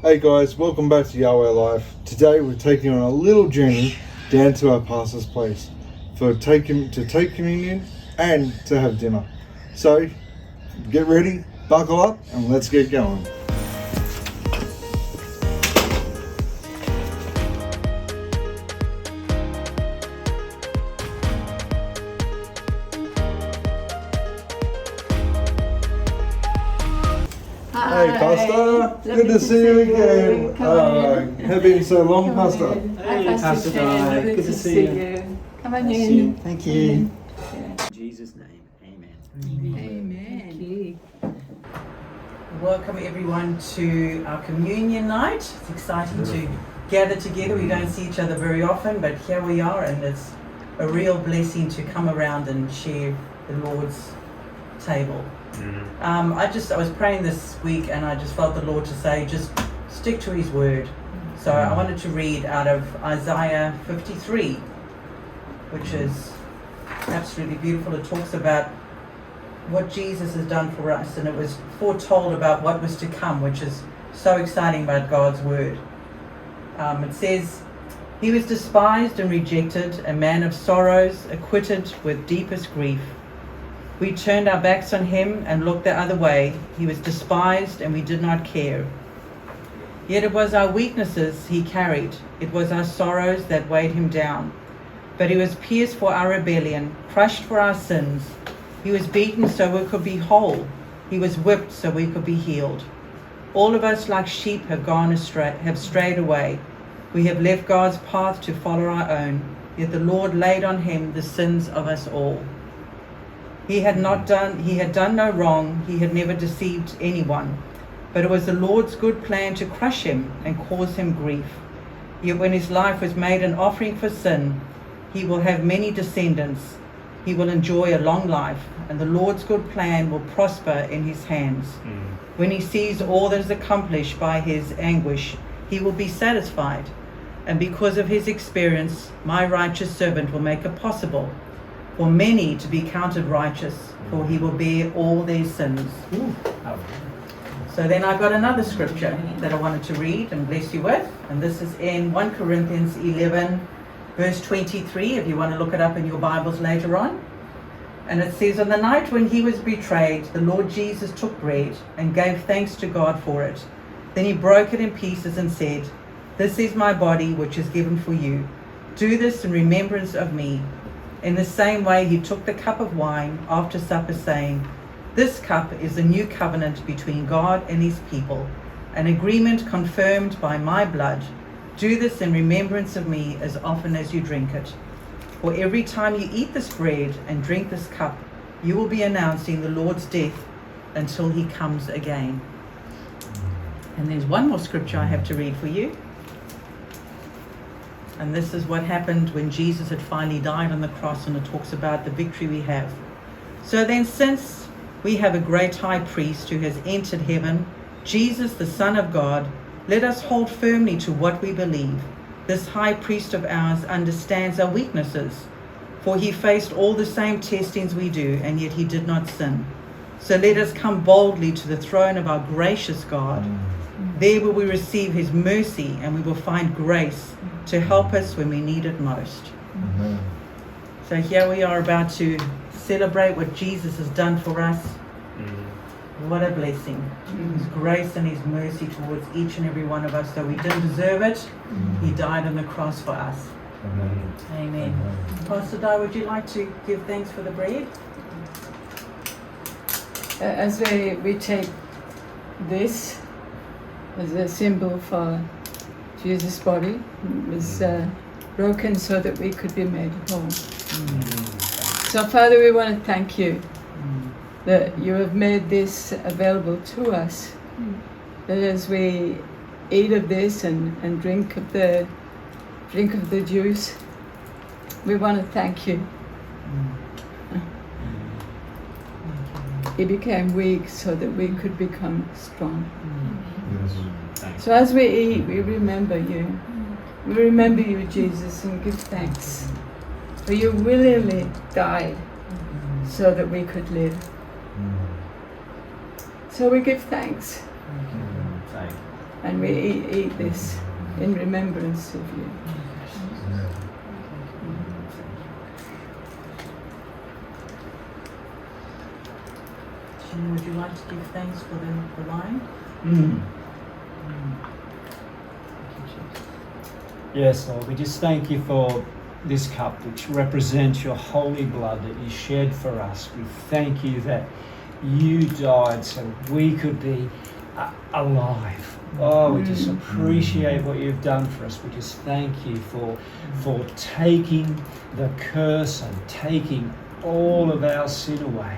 Hey guys, welcome back to Yahweh Life. Today we're taking on a little journey down to our pastor's place to take communion and to have dinner. So get ready, buckle up, and let's get going. Hey Pastor, good to see you again. Have been so long, Pastor. Hey, Pastor Di, good to see you. Come on in. Thank you. In Jesus' name, amen. Amen. Welcome everyone to our communion night. It's exciting to gather together. We don't see each other very often, but here we are, and it's a real blessing to come around and share the Lord's table. I was praying this week, and I just felt the Lord to say, just stick to His word. So I wanted to read out of Isaiah 53, which is absolutely beautiful. It talks about what Jesus has done for us, and it was foretold about what was to come, which is so exciting about God's word. It says, "He was despised and rejected, a man of sorrows, acquitted with deepest grief. We turned our backs on him and looked the other way. He was despised and we did not care. Yet it was our weaknesses he carried. It was our sorrows that weighed him down. But he was pierced for our rebellion, crushed for our sins. He was beaten so we could be whole. He was whipped so we could be healed. All of us like sheep have strayed away. We have left God's path to follow our own. Yet the Lord laid on him the sins of us all. He had done no wrong. He had never deceived anyone. But it was the Lord's good plan to crush him and cause him grief. Yet when his life was made an offering for sin, he will have many descendants. He will enjoy a long life, and the Lord's good plan will prosper in his hands. When he sees all that is accomplished by his anguish, he will be satisfied. And because of his experience, my righteous servant will make it possible for many to be counted righteous, for he will bear all their sins." So then I've got another scripture that I wanted to read and bless you with, and this is in 1 Corinthians 11 verse 23, if you want to look it up in your Bibles later on. And it says, "On the night when he was betrayed, the Lord Jesus took bread and gave thanks to God for it. Then he broke it in pieces and said, 'This is my body which is given for you. Do this in remembrance of me.' In the same way, he took the cup of wine after supper, saying, 'This cup is the new covenant between God and his people, an agreement confirmed by my blood. Do this in remembrance of me as often as you drink it. For every time you eat this bread and drink this cup, you will be announcing the Lord's death until he comes again.'" And there's one more scripture I have to read for you. And this is what happened when Jesus had finally died on the cross, and it talks about the victory we have. "So then, since we have a great high priest who has entered heaven, Jesus, the Son of God, let us hold firmly to what we believe. This high priest of ours understands our weaknesses, for he faced all the same testings we do, and yet he did not sin. So let us come boldly to the throne of our gracious God. There will we receive his mercy, and we will find grace to help us when we need it most." So here we are about to celebrate what Jesus has done for us. What a blessing. His grace and his mercy towards each and every one of us. Though we didn't deserve it, he died on the cross for us. Amen. Pastor Di, would you like to give thanks for the bread? As we take this as a symbol for Jesus' body, was broken so that we could be made whole. So Father, we want to thank you that you have made this available to us, that as we eat of this and drink of the juice, we want to thank you. He became weak so that we could become strong. So as we eat, we remember you. We remember you, Jesus, and give thanks. For you willingly died so that we could live. So we give thanks. And we eat this in remembrance of you. Jim, would you like to give thanks for the wine? Yes, Lord, we just thank you for this cup which represents your holy blood that you shed for us. We thank you that you died so we could be alive. Oh, we just appreciate what you've done for us. We just thank you for taking the curse and taking all of our sin away.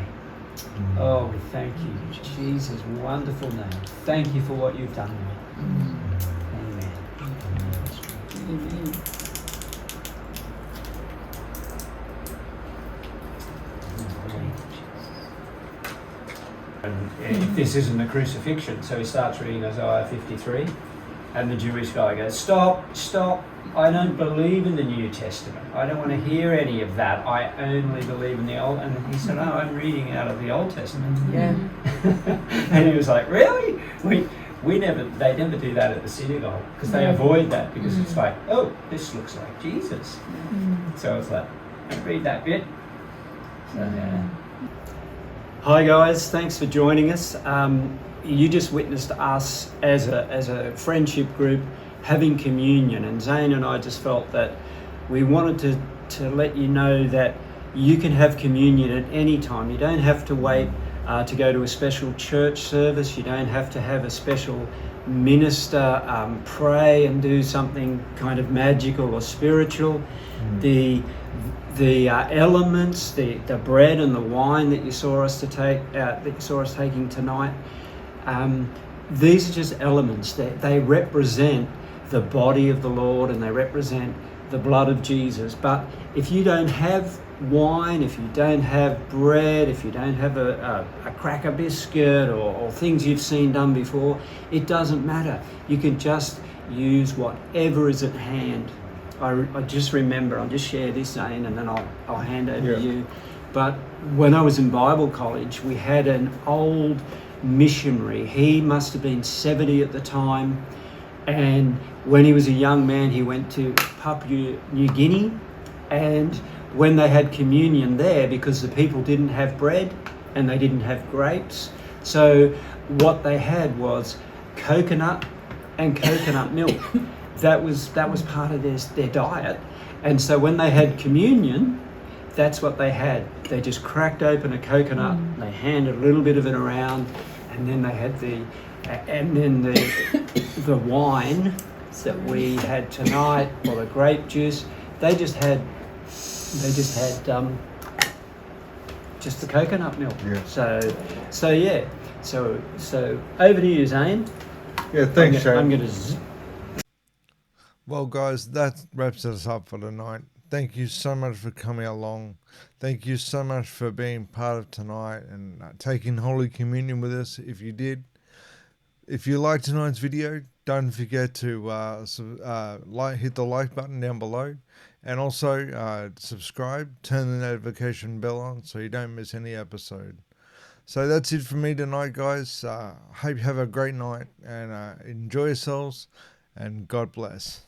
Oh, we thank you in Jesus' wonderful name. Thank you for what you've done, Lord. Amen. Amen. And if this isn't the crucifixion, so he starts reading Isaiah 53, and the Jewish guy goes, stop, I don't believe in the New Testament. I don't want to hear any of that. I only believe in the Old. And he said, oh, I'm reading out of the Old Testament. Yeah. And he was like, really? They never do that at the synagogue, because they avoid that, because it's like, oh, this looks like Jesus. So it's like, don't read that bit. So, yeah. Hi guys, thanks for joining us. You just witnessed us as a friendship group having communion, and Zane and I just felt that we wanted to let you know that you can have communion at any time. You don't have to wait to go to a special church service. You don't have to have a special minister pray and do something kind of magical or spiritual. The elements, the bread and the wine that you saw us taking tonight, these are just elements. They represent the body of the Lord, and they represent the blood of Jesus. But if you don't have wine, if you don't have bread, if you don't have a cracker biscuit or things you've seen done before, it doesn't matter. You can just use whatever is at hand. I just remember, I'll just share this, Zane, and then I'll hand over to you. But when I was in Bible college, we had an old missionary. He must have been 70 at the time. And when he was a young man, he went to Papua New Guinea. And when they had communion there, because the people didn't have bread and they didn't have grapes, so what they had was coconut and coconut milk. That was part of their diet. And so when they had communion, that's what they had. They just cracked open a coconut, they handed a little bit of it around, and then they had the wine that we had tonight, or the grape juice. They just had just the coconut milk. Yeah. So over to you, Zane. Yeah, thanks, Shane. I'm going to. Well, guys, that wraps us up for tonight. Thank you so much for coming along. Thank you so much for being part of tonight and taking Holy Communion with us, if you did. If you liked tonight's video, don't forget to hit the like button down below, and also subscribe, turn the notification bell on so you don't miss any episode. So that's it for me tonight, guys. Hope you have a great night and enjoy yourselves, and God bless.